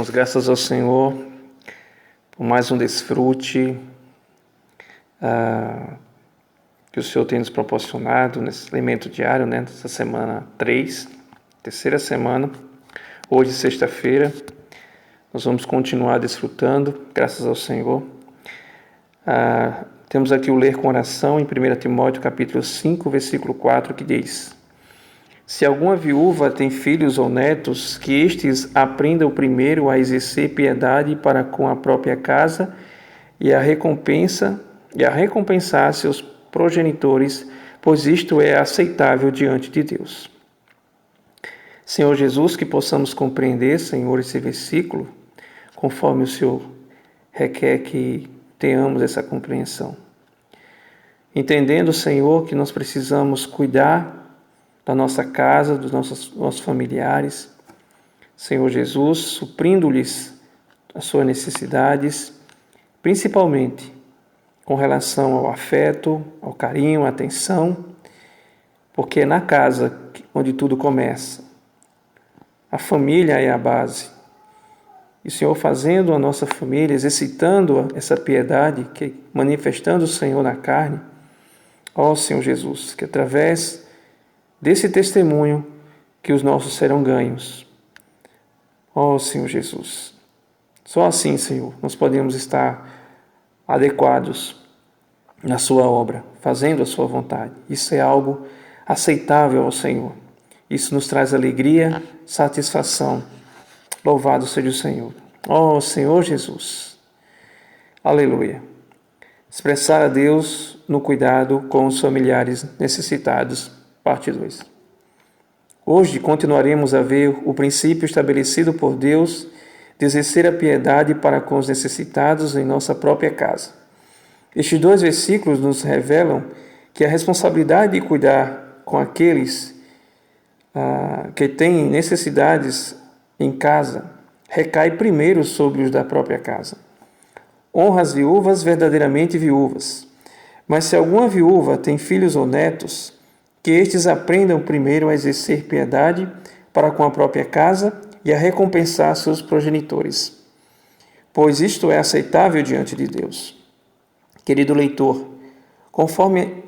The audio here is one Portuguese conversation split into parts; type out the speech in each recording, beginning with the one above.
Damos graças ao Senhor por mais um desfrute que o Senhor tem nos proporcionado nesse alimento diário, nessa semana 3, terceira semana. Hoje, sexta-feira, nós vamos continuar desfrutando, graças ao Senhor. Temos aqui o ler com oração em 1 Timóteo capítulo 5, versículo 4, que diz: Se alguma viúva tem filhos ou netos, que estes aprendam primeiro a exercer piedade para com a própria casa e a recompensar seus progenitores, pois isto é aceitável diante de Deus. Senhor Jesus, que possamos compreender, Senhor, esse versículo, conforme o Senhor requer que tenhamos essa compreensão. Entendendo, Senhor, que nós precisamos cuidar da nossa casa, dos nossos familiares, Senhor Jesus, suprindo-lhes as suas necessidades, principalmente com relação ao afeto, ao carinho, à atenção, porque é na casa onde tudo começa. A família é a base. E o Senhor fazendo a nossa família, exercitando essa piedade, manifestando o Senhor na carne, ó Senhor Jesus, que através desse testemunho que os nossos serão ganhos. Ó Senhor Jesus, só assim, Senhor, nós podemos estar adequados na sua obra, fazendo a sua vontade. Isso é algo aceitável ao Senhor. Isso nos traz alegria, satisfação. Louvado seja o Senhor. Ó Senhor Jesus. Aleluia. Expressar a Deus no cuidado com os familiares necessitados. Parte 2. Hoje continuaremos a ver o princípio estabelecido por Deus de exercer a piedade para com os necessitados em nossa própria casa. Estes 2 versículos nos revelam que a responsabilidade de cuidar com aqueles que têm necessidades em casa recai primeiro sobre os da própria casa. Honra as viúvas verdadeiramente viúvas. Mas se alguma viúva tem filhos ou netos, que estes aprendam primeiro a exercer piedade para com a própria casa e a recompensar seus progenitores, pois isto é aceitável diante de Deus. Querido leitor, conforme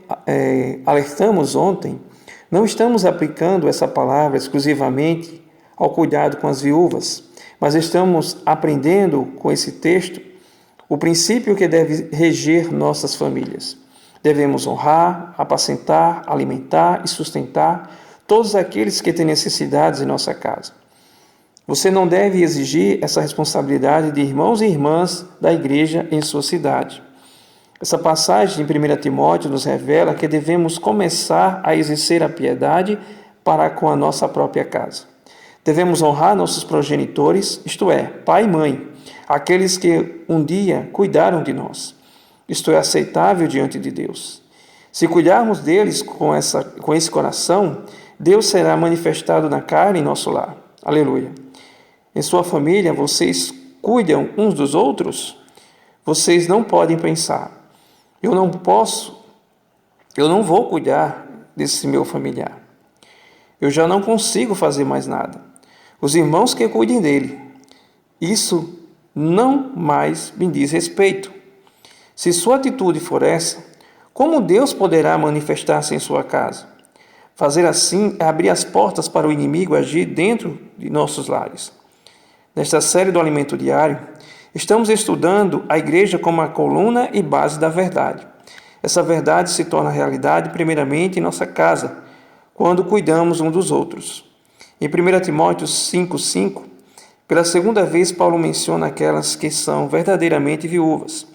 alertamos ontem, não estamos aplicando essa palavra exclusivamente ao cuidado com as viúvas, mas estamos aprendendo com esse texto o princípio que deve reger nossas famílias. Devemos honrar, apacentar, alimentar e sustentar todos aqueles que têm necessidades em nossa casa. Você não deve exigir essa responsabilidade de irmãos e irmãs da igreja em sua cidade. Essa passagem em 1 Timóteo nos revela que devemos começar a exercer a piedade para com a nossa própria casa. Devemos honrar nossos progenitores, isto é, pai e mãe, aqueles que um dia cuidaram de nós. Isto é aceitável diante de Deus. Se cuidarmos deles com esse coração, Deus será manifestado na carne em nosso lar. Aleluia. Em sua família, vocês cuidam uns dos outros? Vocês não podem pensar: eu não vou cuidar desse meu familiar. Eu já não consigo fazer mais nada. Os irmãos que cuidem dele. Isso não mais me diz respeito. Se sua atitude for essa, como Deus poderá manifestar-se em sua casa? Fazer assim é abrir as portas para o inimigo agir dentro de nossos lares. Nesta série do Alimento Diário, estamos estudando a igreja como a coluna e base da verdade. Essa verdade se torna realidade primeiramente em nossa casa, quando cuidamos uns dos outros. Em 1 Timóteo 5,5, pela segunda vez Paulo menciona aquelas que são verdadeiramente viúvas,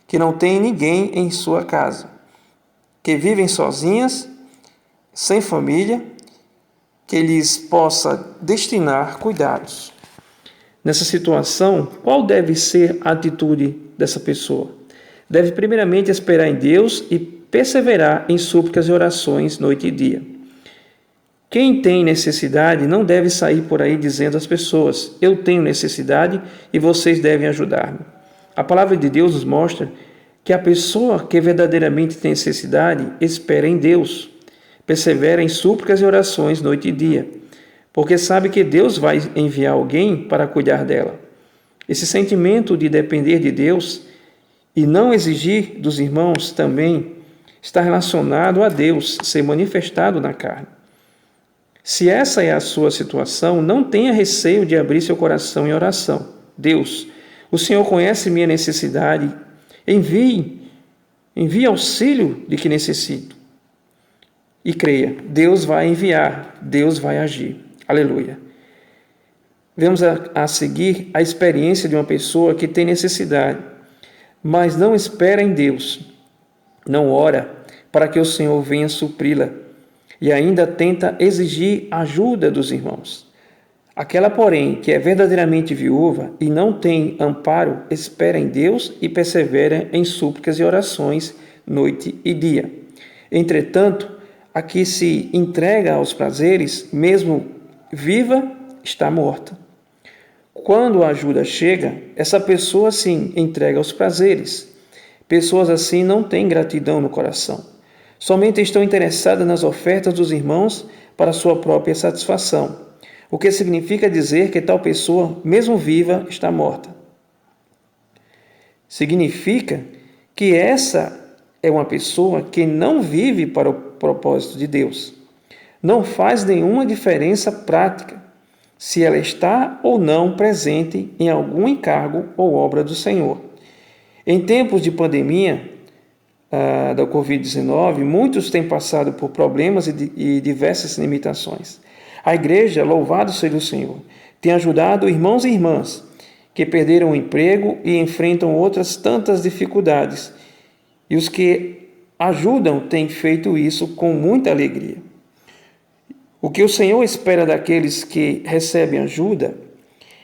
que não têm ninguém em sua casa, que vivem sozinhas, sem família, que lhes possa destinar cuidados. Nessa situação, qual deve ser a atitude dessa pessoa? Deve primeiramente esperar em Deus e perseverar em súplicas e orações noite e dia. Quem tem necessidade não deve sair por aí dizendo às pessoas: eu tenho necessidade e vocês devem ajudar-me. A palavra de Deus nos mostra que a pessoa que verdadeiramente tem necessidade espera em Deus, persevera em súplicas e orações noite e dia, porque sabe que Deus vai enviar alguém para cuidar dela. Esse sentimento de depender de Deus e não exigir dos irmãos também está relacionado a Deus ser manifestado na carne. Se essa é a sua situação, não tenha receio de abrir seu coração em oração. Deus, o Senhor conhece minha necessidade, envie auxílio de que necessito. E creia, Deus vai enviar, Deus vai agir. Aleluia. Vemos a seguir a experiência de uma pessoa que tem necessidade, mas não espera em Deus, não ora para que o Senhor venha supri-la e ainda tenta exigir ajuda dos irmãos. Aquela, porém, que é verdadeiramente viúva e não tem amparo, espera em Deus e persevera em súplicas e orações noite e dia. Entretanto, a que se entrega aos prazeres, mesmo viva, está morta. Quando a ajuda chega, essa pessoa sim entrega aos prazeres. Pessoas assim não têm gratidão no coração. Somente estão interessadas nas ofertas dos irmãos para sua própria satisfação, o que significa dizer que tal pessoa, mesmo viva, está morta. Significa que essa é uma pessoa que não vive para o propósito de Deus. Não faz nenhuma diferença prática se ela está ou não presente em algum encargo ou obra do Senhor. Em tempos de pandemia da Covid-19, muitos têm passado por problemas e diversas limitações. A igreja, louvado seja o Senhor, tem ajudado irmãos e irmãs que perderam o emprego e enfrentam outras tantas dificuldades. E os que ajudam têm feito isso com muita alegria. O que o Senhor espera daqueles que recebem ajuda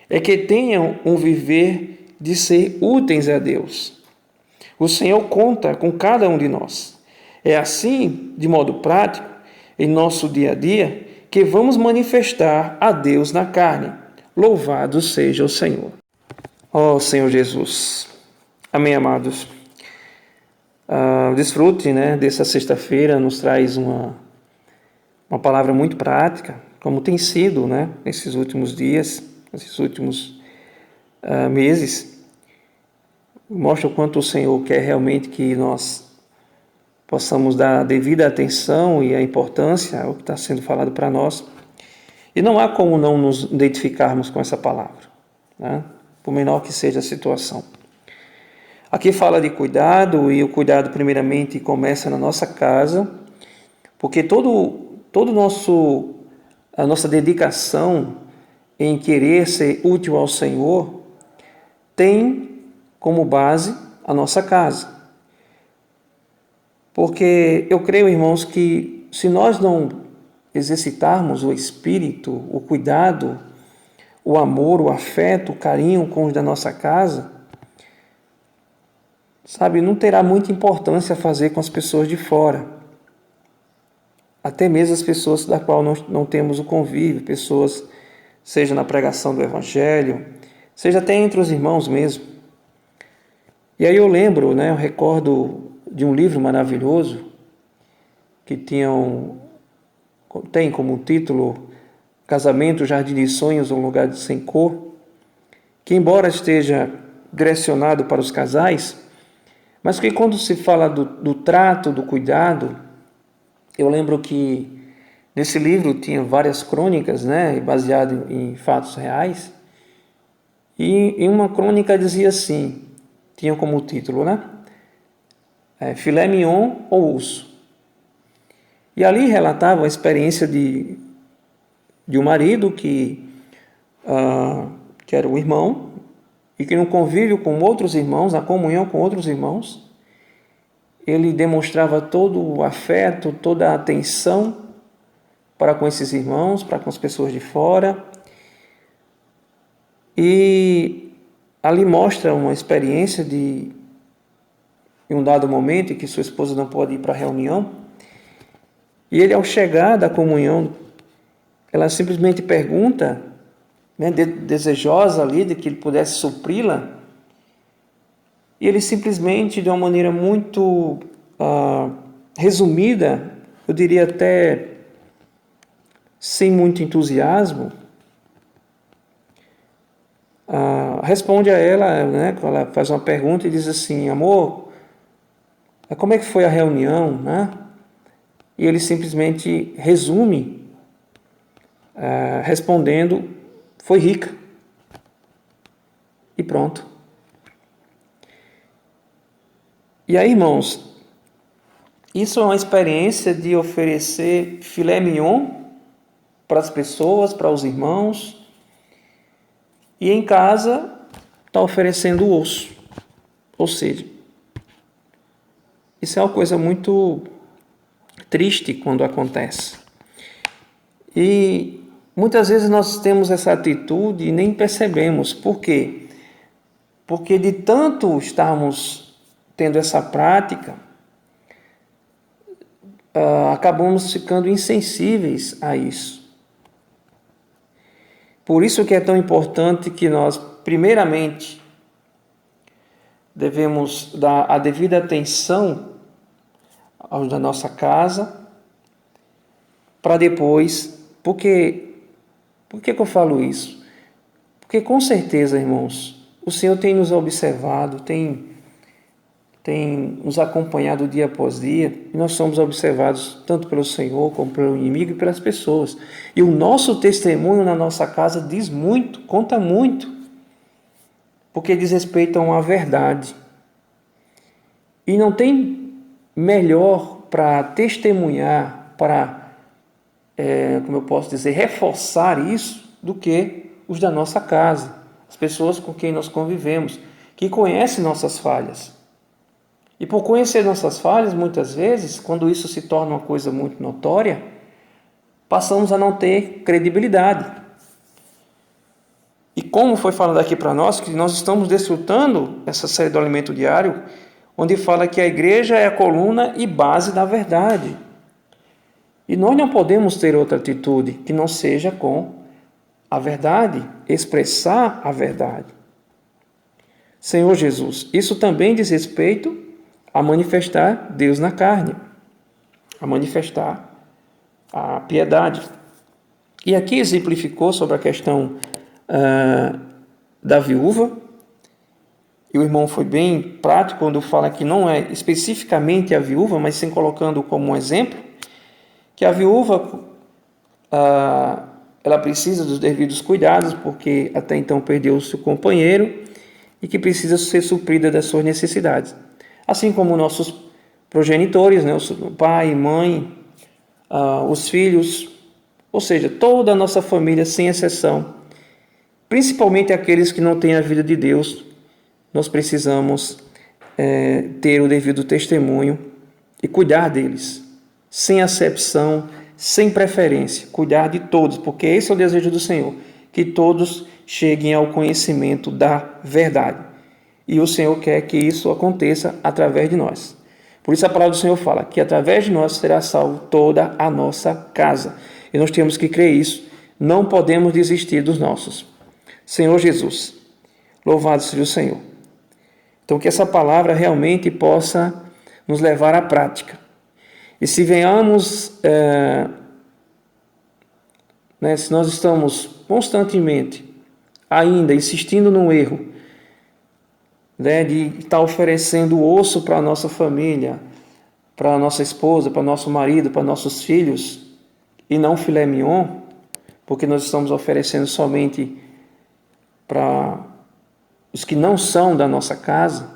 é que tenham um viver de ser úteis a Deus. O Senhor conta com cada um de nós. É assim, de modo prático, em nosso dia a dia, que vamos manifestar a Deus na carne. Louvado seja o Senhor. Ó Senhor Jesus. Amém, amados. Desfrute, dessa sexta-feira, nos traz uma palavra muito prática, como tem sido, nesses últimos dias, nesses últimos meses. Mostra o quanto o Senhor quer realmente que nós possamos dar a devida atenção e a importância ao que está sendo falado para nós. E não há como não nos identificarmos com essa palavra, por menor que seja a situação. Aqui fala de cuidado, e o cuidado primeiramente começa na nossa casa, porque a nossa dedicação em querer ser útil ao Senhor tem como base a nossa casa. Porque eu creio, irmãos, que se nós não exercitarmos o espírito, o cuidado, o amor, o afeto, o carinho com os da nossa casa, não terá muita importância fazer com as pessoas de fora. Até mesmo as pessoas da qual nós não temos o convívio, pessoas, seja na pregação do Evangelho, seja até entre os irmãos mesmo. E aí eu lembro, eu recordo de um livro maravilhoso que tem como título Casamento, Jardim de Sonhos, um Lugar Sem Cor, que embora esteja direcionado para os casais, mas que quando se fala do trato, do cuidado, eu lembro que nesse livro tinha várias crônicas, baseado em fatos reais, e em uma crônica dizia assim, tinha como título, filé mignon ou osso. E ali relatava a experiência de um marido que era um irmão, e que no convívio com outros irmãos, na comunhão com outros irmãos, ele demonstrava todo o afeto, toda a atenção para com esses irmãos, para com as pessoas de fora. E ali mostra uma experiência em um dado momento em que sua esposa não pode ir para a reunião. E ele, ao chegar da comunhão, ela simplesmente pergunta, desejosa ali de que ele pudesse supri-la. E ele simplesmente, de uma maneira muito resumida, eu diria até sem muito entusiasmo, responde a ela, né, ela faz uma pergunta e diz assim: amor, como é que foi a reunião, né? E ele simplesmente resume, respondendo: foi rica. E pronto. E aí, irmãos, isso é uma experiência de oferecer filé mignon para as pessoas, para os irmãos, e em casa está oferecendo o osso. Ou seja, isso é uma coisa muito triste quando acontece. E muitas vezes nós temos essa atitude e nem percebemos. Por quê? Porque de tanto estarmos tendo essa prática, acabamos ficando insensíveis a isso. Por isso que é tão importante que nós, primeiramente, devemos dar a devida atenção aos da nossa casa, para depois... Por que eu falo isso? Porque com certeza, irmãos, o Senhor tem nos observado, tem nos acompanhado dia após dia, e nós somos observados tanto pelo Senhor como pelo inimigo e pelas pessoas. E o nosso testemunho na nossa casa diz muito, conta muito, porque diz respeito a uma verdade. E não tem melhor para testemunhar, para, como eu posso dizer, reforçar isso, do que os da nossa casa, as pessoas com quem nós convivemos, que conhecem nossas falhas. E por conhecer nossas falhas, muitas vezes, quando isso se torna uma coisa muito notória, passamos a não ter credibilidade. E como foi falado aqui para nós, que nós estamos desfrutando essa série do Alimento Diário, onde fala que a igreja é a coluna e base da verdade. E nós não podemos ter outra atitude que não seja com a verdade, expressar a verdade. Senhor Jesus, isso também diz respeito a manifestar Deus na carne, a manifestar a piedade. E aqui exemplificou sobre a questão da viúva, e o irmão foi bem prático quando fala que não é especificamente a viúva, mas sim colocando como um exemplo, que a viúva ela precisa dos devidos cuidados, porque até então perdeu o seu companheiro, e que precisa ser suprida das suas necessidades. Assim como nossos progenitores, né, o pai, mãe, os filhos, ou seja, toda a nossa família, sem exceção, principalmente aqueles que não têm a vida de Deus, nós precisamos ter o devido testemunho e cuidar deles, sem acepção, sem preferência, cuidar de todos, porque esse é o desejo do Senhor, que todos cheguem ao conhecimento da verdade. E o Senhor quer que isso aconteça através de nós. Por isso a palavra do Senhor fala que através de nós será salvo toda a nossa casa. E nós temos que crer isso. Não podemos desistir dos nossos. Senhor Jesus, louvado seja o Senhor. Então que essa palavra realmente possa nos levar à prática. E se venhamos, se nós estamos constantemente ainda insistindo no erro, de estar oferecendo osso para a nossa família, para a nossa esposa, para o nosso marido, para nossos filhos, e não filé mignon, porque nós estamos oferecendo somente para os que não são da nossa casa.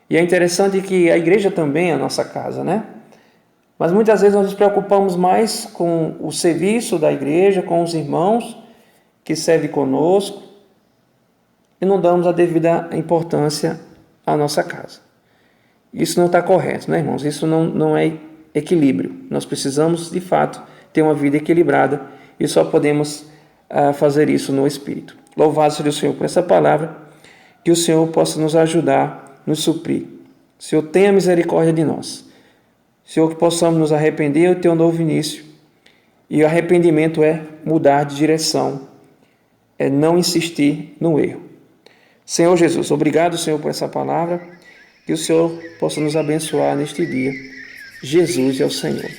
E é interessante que a igreja também é a nossa casa, né? Mas muitas vezes nós nos preocupamos mais com o serviço da igreja, com os irmãos que servem conosco, e não damos a devida importância à nossa casa. Isso não está correto, né, irmãos? Isso não é equilíbrio. Nós precisamos, de fato, ter uma vida equilibrada e só podemos fazer isso no Espírito. Louvado seja o Senhor por essa palavra, que o Senhor possa nos ajudar, nos suprir. Senhor, tenha misericórdia de nós. Senhor, que possamos nos arrepender e ter um novo início. E o arrependimento é mudar de direção, é não insistir no erro. Senhor Jesus, obrigado, Senhor, por essa palavra, que o Senhor possa nos abençoar neste dia. Jesus é o Senhor.